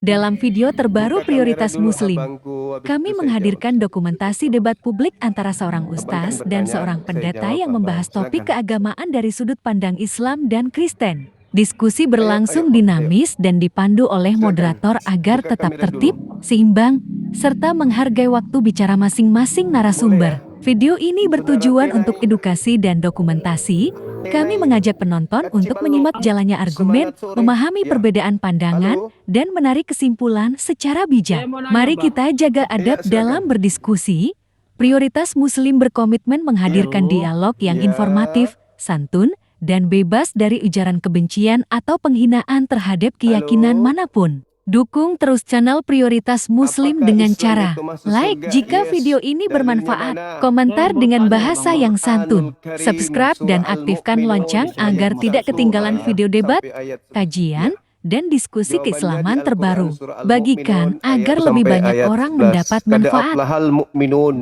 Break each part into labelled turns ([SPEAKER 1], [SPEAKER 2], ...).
[SPEAKER 1] Dalam video terbaru Prioritas Muslim, kami menghadirkan dokumentasi debat publik antara seorang ustaz dan seorang pendeta yang membahas topik keagamaan dari sudut pandang Islam dan Kristen. Diskusi berlangsung dinamis dan dipandu oleh moderator agar tetap tertib, seimbang, serta menghargai waktu bicara masing-masing narasumber. Video ini bertujuan untuk edukasi dan dokumentasi. Kami mengajak penonton untuk menyimak jalannya argumen, memahami perbedaan pandangan, dan menarik kesimpulan secara bijak. Mari kita jaga adab dalam berdiskusi. Prioritas Muslim berkomitmen menghadirkan dialog yang informatif, santun, dan bebas dari ujaran kebencian atau penghinaan terhadap keyakinan manapun. Dukung terus channel Prioritas Muslim dengan cara like jika video ini bermanfaat, komentar dengan bahasa yang santun, subscribe dan aktifkan lonceng agar tidak ketinggalan video debat, kajian, dan diskusi keislaman terbaru. Bagikan agar lebih banyak orang mendapat manfaat.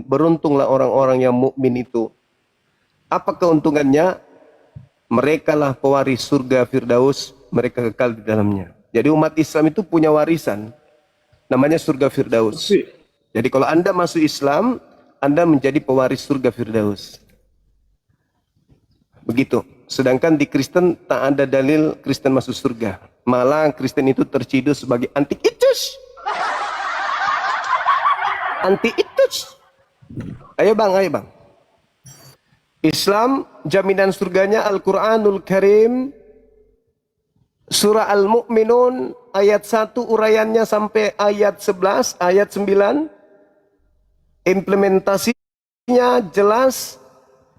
[SPEAKER 2] Beruntunglah orang-orang yang mukmin itu. Apa keuntungannya? Mereka lah pewaris surga Firdaus, mereka kekal di dalamnya. Jadi umat Islam itu punya warisan, namanya surga Firdaus. Jadi kalau Anda masuk Islam, Anda menjadi pewaris surga Firdaus. Begitu. Sedangkan di Kristen tak ada dalil Kristen masuk surga. Malah Kristen itu terciduk sebagai anti-Kristus. Anti-Kristus. Ayo bang. Islam jaminan surganya Al-Quranul Karim. Surah Al-Mu'minun ayat 1 uraiannya sampai ayat 11, ayat 9. Implementasinya jelas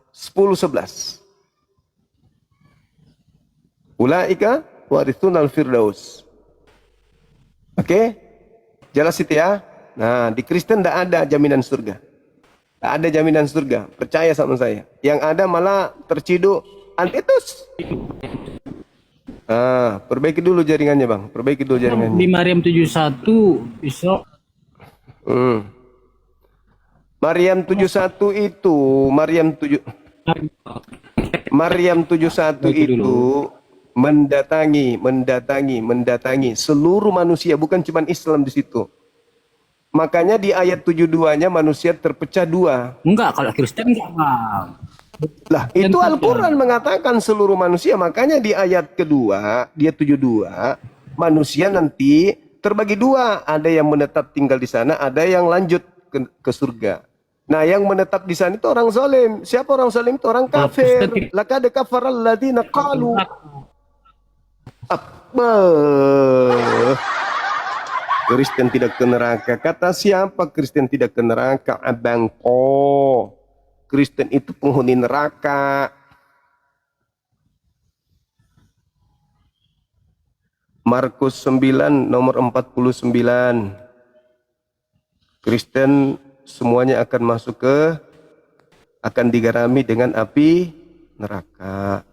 [SPEAKER 2] 10-11. Ulaika warithunal firdaus. Oke? Jelas itu ya? Nah, di Kristen tidak ada jaminan surga. Tidak ada jaminan surga. Percaya sama saya. Yang ada malah terciduk antitus. Perbaiki dulu jaringannya bang, perbaiki dulu jaringannya.
[SPEAKER 3] Di Maryam 71 besok.
[SPEAKER 2] Maryam 71 itu, Maryam 71 itu mendatangi seluruh manusia, bukan cuma Islam di situ. Makanya di ayat 72-nya manusia terpecah dua.
[SPEAKER 3] Enggak, kalau Kristen enggak, Bang.
[SPEAKER 2] Lah, itu Al-Quran mengatakan seluruh manusia. Makanya di ayat kedua, dia 72, manusia nanti terbagi dua. Ada yang menetap tinggal di sana, ada yang lanjut ke surga. Nah, yang menetap di sana itu orang zalim. Siapa orang zalim? Itu orang kafir. Laqad kafaral ladzina qalu. Apa? Kristen tidak ke neraka. Kata siapa Kristen tidak ke neraka? Abang Kristen itu penghuni neraka. Markus 9 nomor 49. Kristen semuanya akan akan digarami dengan api neraka.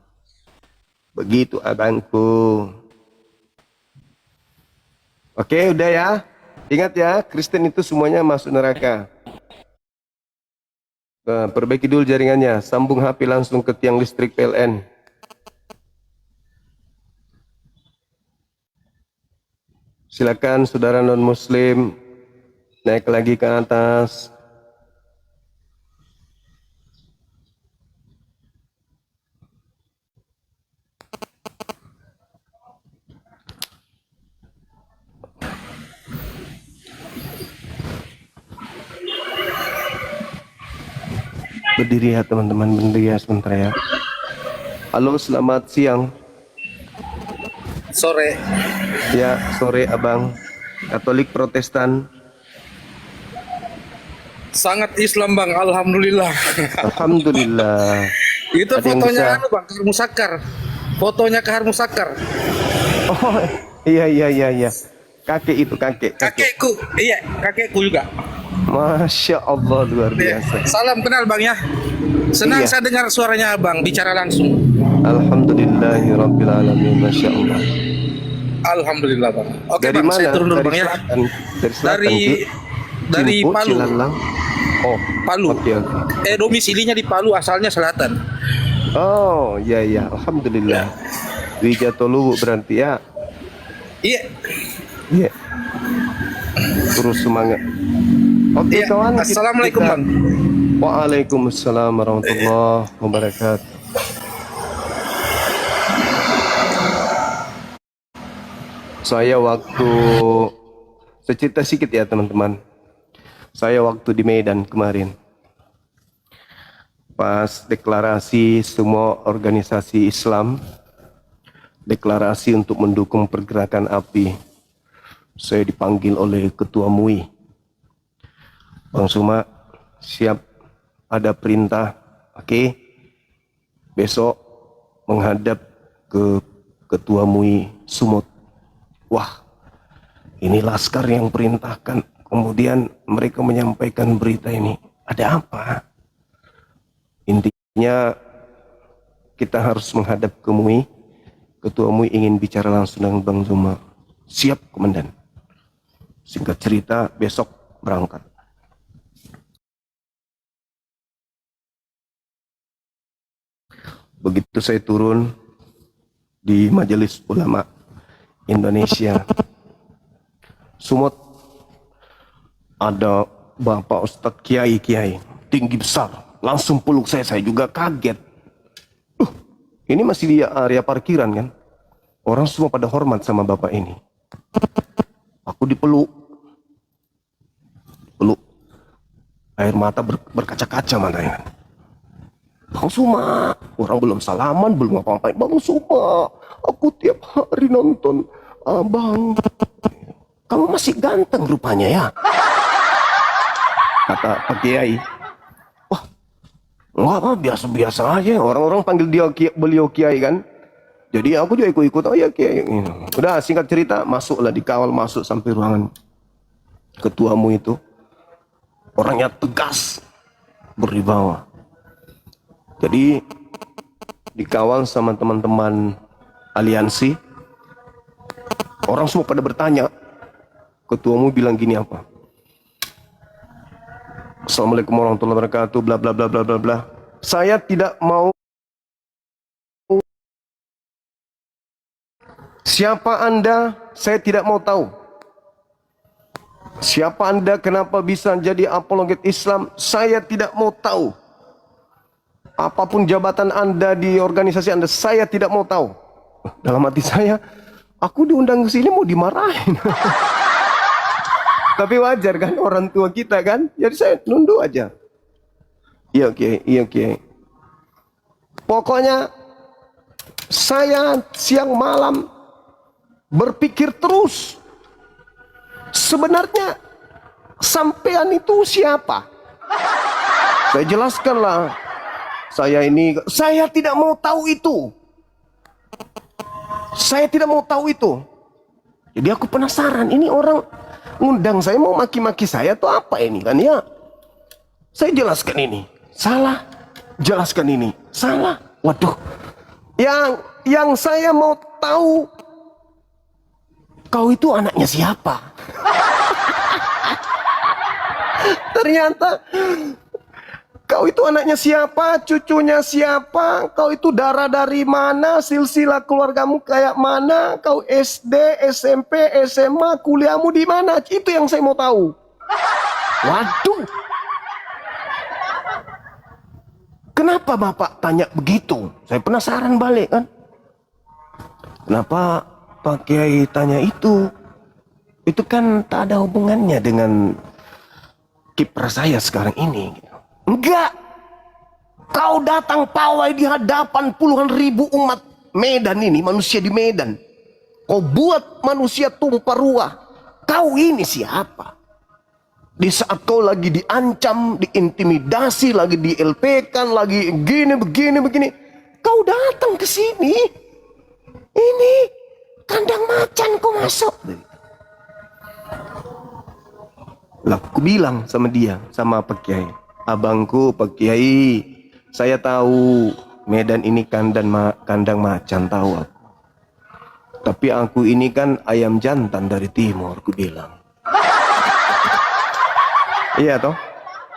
[SPEAKER 2] Begitu abangku. Oke, udah ya. Ingat ya, Kristen itu semuanya masuk neraka. Perbaiki dulu jaringannya, sambung HP langsung ke tiang listrik PLN. Silakan saudara non muslim naik lagi ke atas. Berdiri ya teman-teman, berdiri ya sebentar ya. Halo, selamat siang.
[SPEAKER 4] Sore.
[SPEAKER 2] Ya, sore abang. Katolik Protestan.
[SPEAKER 4] Sangat Islam bang, alhamdulillah.
[SPEAKER 2] Alhamdulillah.
[SPEAKER 4] Itu
[SPEAKER 2] Ada yang
[SPEAKER 4] fotonya
[SPEAKER 2] bisa-
[SPEAKER 4] anu bang, Kahar Musakar. Fotonya Kahar Musakar.
[SPEAKER 2] Oh, iya. Kakek itu, kakek.
[SPEAKER 4] Kakekku, iya, kakekku juga.
[SPEAKER 2] Masya Allah, luar
[SPEAKER 4] Iya.
[SPEAKER 2] biasa.
[SPEAKER 4] Salam kenal bang ya. Senang
[SPEAKER 2] Iya.
[SPEAKER 4] saya dengar suaranya abang bicara langsung.
[SPEAKER 2] Alhamdulillahirrabbilalamin. Masya Allah.
[SPEAKER 4] Alhamdulillah bang. Oke
[SPEAKER 2] Dari
[SPEAKER 4] bang,
[SPEAKER 2] mana?
[SPEAKER 4] saya turun dulu
[SPEAKER 2] Dari
[SPEAKER 4] bang ya.
[SPEAKER 2] selatan. Dari selatan.
[SPEAKER 4] Dari
[SPEAKER 2] Cimpu,
[SPEAKER 4] Palu.
[SPEAKER 2] Cilalang. Oh,
[SPEAKER 4] Palu.
[SPEAKER 2] Oke.
[SPEAKER 4] Domisilinya di Palu, asalnya selatan.
[SPEAKER 2] Oh, iya. Alhamdulillah. Wijatoluwu berarti ya.
[SPEAKER 4] Iya.
[SPEAKER 2] Iya. Terus semangat. Oke
[SPEAKER 4] Iya.
[SPEAKER 2] kawan.
[SPEAKER 4] Assalamualaikum Bang.
[SPEAKER 2] Waalaikumsalam warahmatullahi wabarakatuh. Saya waktu cerita sedikit ya teman-teman. Saya waktu di Medan kemarin, pas deklarasi semua organisasi Islam, deklarasi untuk mendukung pergerakan API, saya dipanggil oleh Ketua MUI. Bang Suma, siap, ada perintah, oke, besok menghadap ke Ketua MUI Sumut. Wah, ini laskar yang perintahkan. Kemudian mereka menyampaikan berita ini. Ada apa? Intinya kita harus menghadap ke MUI. Ketua MUI ingin bicara langsung dengan Bang Zuma. Siap, Komandan. Singkat cerita, besok berangkat. Begitu saya turun di Majelis Ulama Indonesia Sumut, ada Bapak Ustadz Kiai tinggi besar, langsung peluk saya juga kaget. Ini masih di area parkiran kan, orang semua pada hormat sama bapak ini. Aku dipeluk, air mata berkaca-kaca matanya. Bang Suma, orang belum salaman, belum apa-apain. Bang Suma, aku tiap hari nonton abang. Kamu masih ganteng rupanya ya, kata Pak Kiai. Wah, enggak apa, biasa-biasa aja. Orang-orang panggil beliau Kiai kan. Jadi aku juga ikut-ikut, oh ya Kiai. Udah singkat cerita, masuklah, dikawal masuk sampai ruangan ketuamu itu. Orangnya tegas, berwibawa. Jadi dikawal sama teman-teman aliansi. Orang semua pada bertanya, ketuamu bilang gini apa? Assalamualaikum warahmatullahi wabarakatuh, bla bla bla bla bla bla. Saya tidak mau. Siapa Anda? Saya tidak mau tahu. Siapa Anda? Kenapa bisa jadi apologet Islam? Saya tidak mau tahu. Apapun jabatan Anda di organisasi Anda, saya tidak mau tahu. Dalam hati saya, aku diundang ke sini mau dimarahin. Tapi wajar kan, orang tua kita kan. Jadi saya nunduk aja. Iya Kiai, iya Kiai. Pokoknya saya siang malam berpikir terus. Sebenarnya sampean itu siapa? Saya jelaskanlah. Saya tidak mau tahu itu. Saya tidak mau tahu itu. Jadi aku penasaran, ini orang ngundang saya mau maki-maki saya atau apa ini kan ya. Saya jelaskan ini salah, jelaskan ini salah. Waduh, yang saya mau tahu, kau itu anaknya siapa? Ternyata kau itu anaknya siapa, cucunya siapa, kau itu darah dari mana, silsilah keluargamu kayak mana, kau SD, SMP, SMA, kuliahmu di mana, itu yang saya mau tahu. Waduh. Kenapa Bapak tanya begitu? Saya penasaran balik kan. Kenapa Pak Kiai tanya itu? Itu kan tak ada hubungannya dengan kiprah saya sekarang ini. Enggak. Kau datang pawai di hadapan puluhan ribu umat Medan ini, manusia di Medan. Kau buat manusia tumpah ruah. Kau ini siapa? Di saat kau lagi diancam, diintimidasi, lagi di LP-kan, lagi begini. Kau datang ke sini. Ini kandang macan kau masuk. Lah, aku bilang sama dia, sama Pak Kiai. Abangku Pak Kiai, saya tahu Medan ini kandang macan, tahu aku. Tapi aku ini kan ayam jantan dari timur, aku bilang. Iya toh?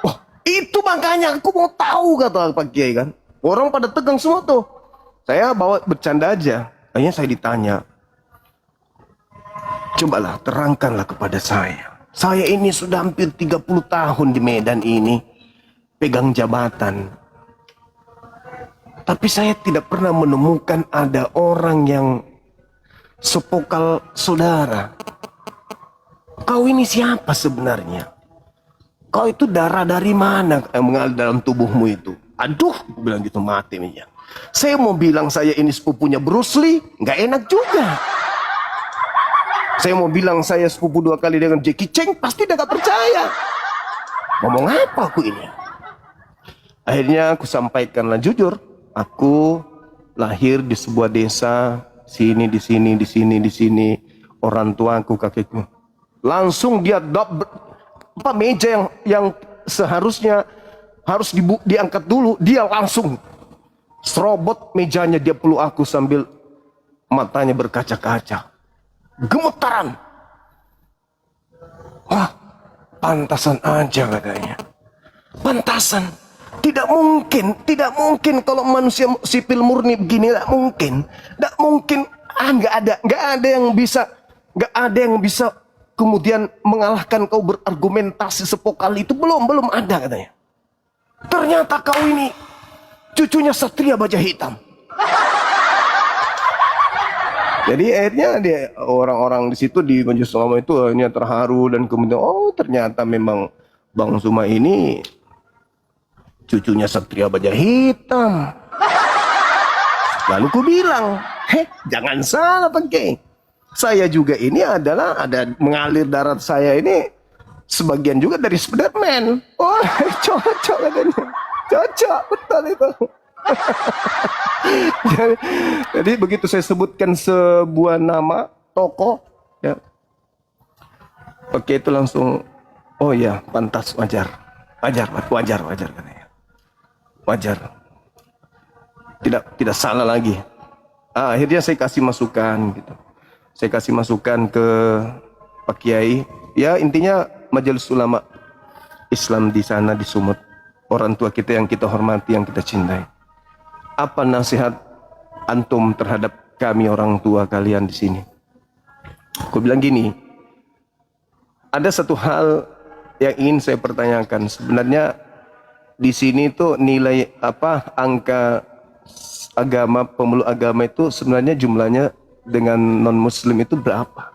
[SPEAKER 2] Oh, itu makanya aku mau tahu, kata Pak Kiai kan. Orang pada tegang semua tuh. Saya bawa bercanda aja. Akhirnya saya ditanya, Cobalah terangkanlah kepada saya. Saya ini sudah hampir 30 tahun di Medan ini, pegang jabatan. Tapi saya tidak pernah menemukan ada orang yang sepokal saudara. Kau ini siapa sebenarnya? Kau itu darah dari mana yang mengalir dalam tubuhmu itu? Aduh, bilang gitu mati nih ya. Saya mau bilang saya ini sepupunya Bruce Lee, nggak enak juga. Saya mau bilang saya sepupu 2 kali dengan Jackie Chan, pasti dia gak percaya. Ngomong apa aku ini? Akhirnya aku sampaikanlah jujur, aku lahir di sebuah desa, di sini. Orang tuaku, kakekku. Langsung dia meja yang seharusnya harus diangkat dulu, dia langsung serobot mejanya, dia peluk aku sambil matanya berkaca-kaca. Gemetaran. Wah, pantasan aja katanya. Pantasan. Tidak mungkin kalau manusia sipil murni begini, tidak mungkin. Nggak ada yang bisa kemudian mengalahkan kau berargumentasi sepokal itu. Belum ada katanya. Ternyata kau ini cucunya Satria Baja Hitam. Jadi akhirnya orang-orang di situ di Majelis Ulama itu hanya terharu dan kemudian ternyata memang Bang Suma ini cucunya Satria Baja Hitam. Lalu ku bilang, jangan salah pakai. Saya juga ini ada mengalir darah saya ini sebagian juga dari Spiderman. Oh, cocok katanya. Cocok, betul itu. jadi begitu saya sebutkan sebuah nama tokoh, ya, oke itu langsung, oh ya pantas, wajar katanya, wajar, tidak salah lagi. Akhirnya saya kasih masukan gitu, ke Pak Kiai, ya intinya Majelis Ulama Islam di sana di Sumut, orang tua kita yang kita hormati, yang kita cintai. Apa nasihat antum terhadap kami orang tua kalian di sini? Aku bilang gini, ada satu hal yang ingin saya pertanyakan. Sebenarnya di sini tuh nilai angka agama, pemeluk agama itu sebenarnya jumlahnya dengan non muslim itu berapa?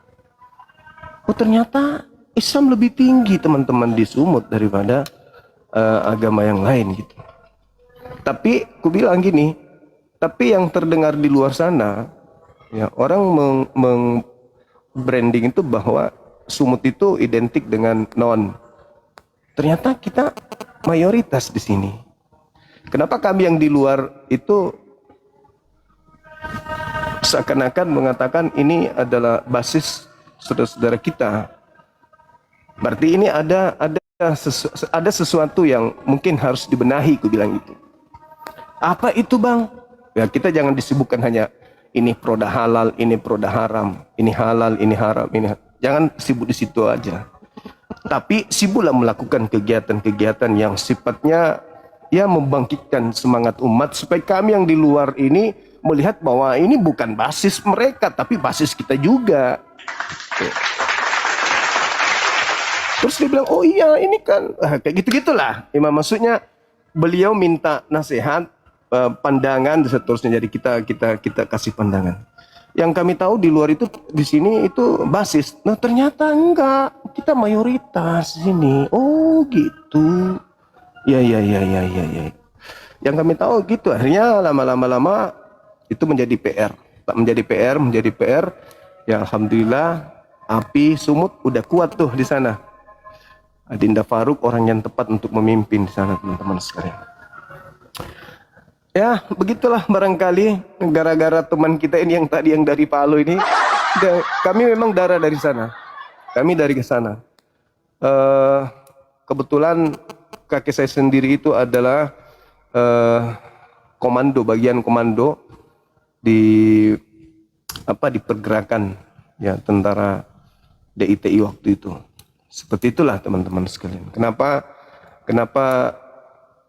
[SPEAKER 2] Oh ternyata Islam lebih tinggi teman-teman di Sumut daripada agama yang lain gitu. Tapi aku bilang gini, tapi yang terdengar di luar sana, ya orang branding itu bahwa Sumut itu identik dengan non. Ternyata kita mayoritas di sini. Kenapa kami yang di luar itu seakan-akan mengatakan ini adalah basis saudara-saudara kita? Berarti ini ada sesuatu yang mungkin harus dibenahi, aku bilang itu. Apa itu bang? Ya kita jangan disibukkan hanya ini produk halal, ini produk haram, ini halal, ini haram, ini. Jangan sibuk di situ aja. Tapi sibuklah melakukan kegiatan-kegiatan yang sifatnya ya membangkitkan semangat umat supaya kami yang di luar ini melihat bahwa ini bukan basis mereka tapi basis kita juga. Terus dia bilang, oh iya ini kan kayak gitu-gitulah. Maksudnya beliau minta nasihat, pandangan dan seterusnya. Jadi kita kasih pandangan. Yang kami tahu di luar itu, di sini itu basis. Nah ternyata enggak, kita mayoritas di sini. Oh gitu. Ya. Yang kami tahu gitu. Akhirnya lama-lama itu menjadi PR. Ya alhamdulillah, api Sumut udah kuat tuh di sana. Adinda Faruk orang yang tepat untuk memimpin di sana teman-teman sekalian. Ya begitulah barangkali gara-gara teman kita ini yang tadi yang dari Palu ini, kami memang darah dari sana. Kami dari ke sana. Kebetulan kakek saya sendiri itu adalah bagian komando di pergerakan ya tentara DITI waktu itu. Seperti itulah teman-teman sekalian. Kenapa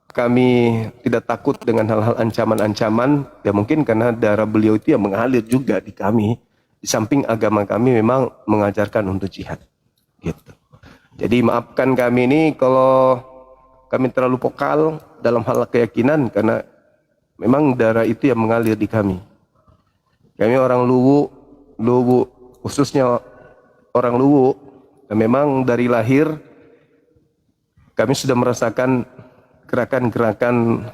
[SPEAKER 2] kami tidak takut dengan hal-hal ancaman-ancaman? Ya mungkin karena darah beliau itu yang mengalir juga di kami. Di samping agama kami memang mengajarkan untuk jihad. Gitu. Jadi maafkan kami ini kalau kami terlalu vokal dalam hal keyakinan, karena memang darah itu yang mengalir di kami. Kami orang Luwu khususnya orang Luwu, dan memang dari lahir kami sudah merasakan gerakan-gerakan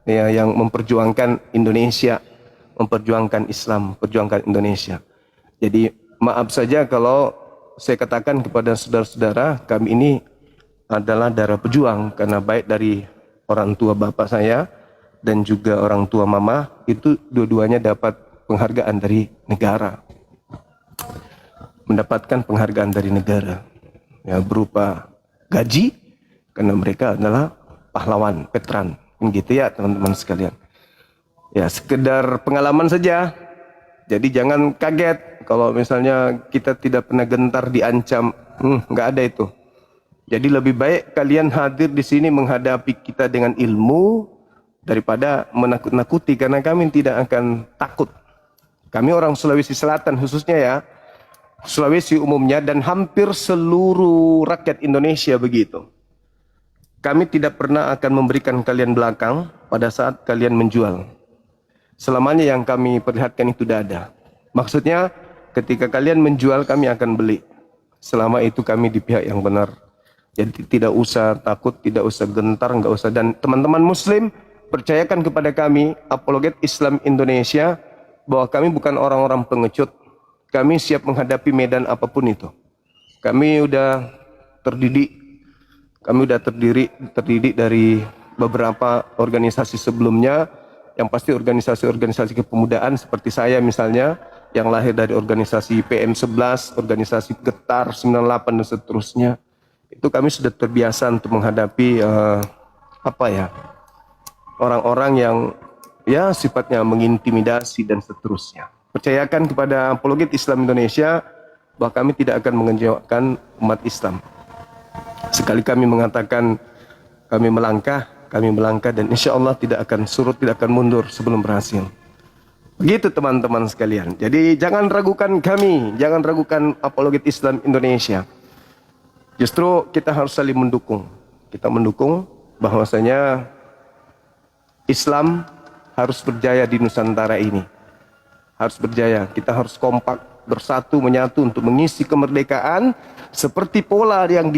[SPEAKER 2] ya, yang memperjuangkan Indonesia, memperjuangkan Islam, memperjuangkan Indonesia. Jadi maaf saja kalau saya katakan kepada saudara-saudara, kami ini adalah darah pejuang, karena baik dari orang tua bapak saya dan juga orang tua mama, itu dua-duanya dapat penghargaan dari negara. Mendapatkan penghargaan dari negara ya, berupa gaji, karena mereka adalah pahlawan, veteran, gitu ya teman-teman sekalian. Ya sekedar pengalaman saja. Jadi jangan kaget kalau misalnya kita tidak pernah gentar diancam, nggak ada itu. Jadi lebih baik kalian hadir di sini menghadapi kita dengan ilmu daripada menakut-nakuti, karena kami tidak akan takut. Kami orang Sulawesi Selatan khususnya ya, Sulawesi umumnya dan hampir seluruh rakyat Indonesia begitu. Kami tidak pernah akan memberikan kalian belakang pada saat kalian menjual. Selamanya yang kami perlihatkan itu tidak ada. Maksudnya ketika kalian menjual, kami akan beli. Selama itu kami di pihak yang benar. Jadi tidak usah takut, tidak usah gentar, nggak usah. Dan teman-teman Muslim, percayakan kepada kami, Apologet Islam Indonesia, bahwa kami bukan orang-orang pengecut. Kami siap menghadapi medan apapun itu. Kami udah terdidik. Kami udah terdidik dari beberapa organisasi sebelumnya, yang pasti organisasi-organisasi kepemudaan seperti saya misalnya, yang lahir dari organisasi PM11, organisasi Getar 98 dan seterusnya. Itu kami sudah terbiasa untuk menghadapi orang-orang yang ya sifatnya mengintimidasi dan seterusnya. Percayakan kepada Apologet Islam Indonesia bahwa kami tidak akan mengecewakan umat Islam. Sekali kami mengatakan kami melangkah dan insya Allah tidak akan surut, tidak akan mundur sebelum berhasil. Begitu teman-teman sekalian. Jadi jangan ragukan kami, jangan ragukan Apologet Islam Indonesia. Justru kita harus saling mendukung. Kita mendukung bahwasanya Islam harus berjaya di Nusantara ini. Harus berjaya. Kita harus kompak, bersatu, menyatu untuk mengisi kemerdekaan seperti pola yang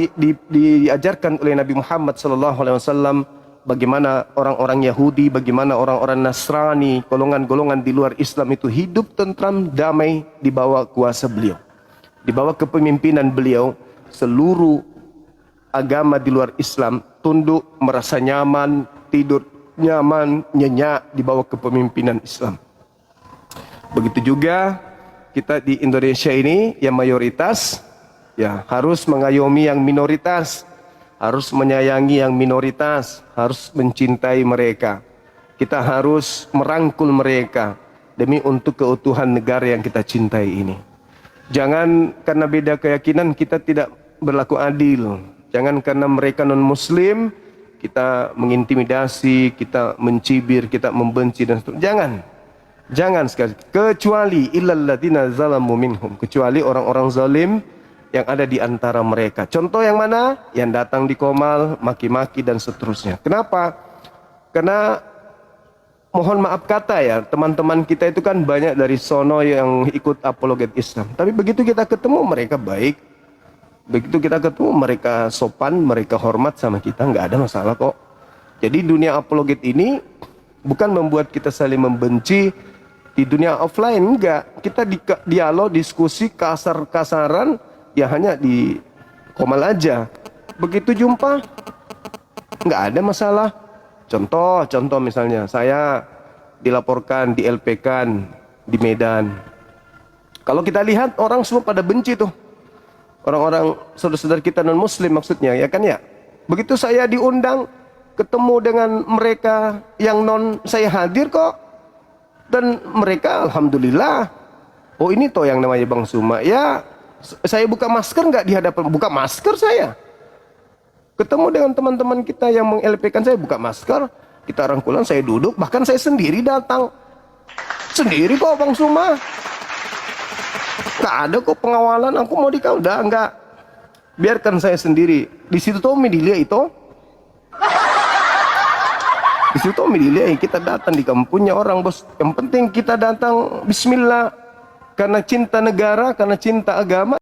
[SPEAKER 2] diajarkan oleh Nabi Muhammad SAW. Bagaimana orang-orang Yahudi, bagaimana orang-orang Nasrani, golongan-golongan di luar Islam itu hidup tentram, damai di bawah kuasa beliau. Di bawah kepemimpinan beliau, seluruh agama di luar Islam tunduk, merasa nyaman, tidur nyaman, nyenyak di bawah kepemimpinan Islam. Begitu juga kita di Indonesia ini yang mayoritas ya harus mengayomi yang minoritas, harus menyayangi yang minoritas, harus mencintai mereka. Kita harus merangkul mereka demi untuk keutuhan negara yang kita cintai ini. Jangan karena beda keyakinan kita tidak berlaku adil. Jangan karena mereka non-muslim kita mengintimidasi, kita mencibir, kita membenci dan seterusnya. Jangan sekali. Kecuali illal ladzina zalamu minhum, kecuali orang-orang zalim yang ada di antara mereka. Contoh yang mana? Yang datang di Komal, maki-maki dan seterusnya. Kenapa? Karena mohon maaf kata ya, teman-teman kita itu kan banyak dari sono yang ikut Apologet Islam. Tapi begitu kita ketemu mereka baik. Begitu kita ketemu mereka sopan, mereka hormat sama kita, nggak ada masalah kok. Jadi dunia Apologet ini bukan membuat kita saling membenci. Di dunia offline enggak. Kita dialog, diskusi, kasar-kasaran, ya hanya di Komal aja. Begitu jumpa nggak ada masalah. Contoh misalnya saya dilaporkan, di LP-kan di Medan. Kalau kita lihat orang semua pada benci tuh. Orang-orang saudara-saudara kita non muslim maksudnya ya kan ya. Begitu saya diundang ketemu dengan mereka yang non, saya hadir kok. Dan mereka alhamdulillah. Oh ini toh yang namanya Bang Suma. Ya saya buka masker nggak di hadapan, buka masker saya. Ketemu dengan teman-teman kita yang meng-LP-kan saya buka masker, kita rangkulan, saya duduk, bahkan saya sendiri datang. Sendiri kok Bang Suma. Tak ada kok pengawalan, aku mau udah enggak. Biarkan saya sendiri. Di situ Tommy dilihat itu. Di situ Tommy dilihat kita datang di kampungnya orang, bos. Yang penting kita datang bismillah karena cinta negara, karena cinta agama.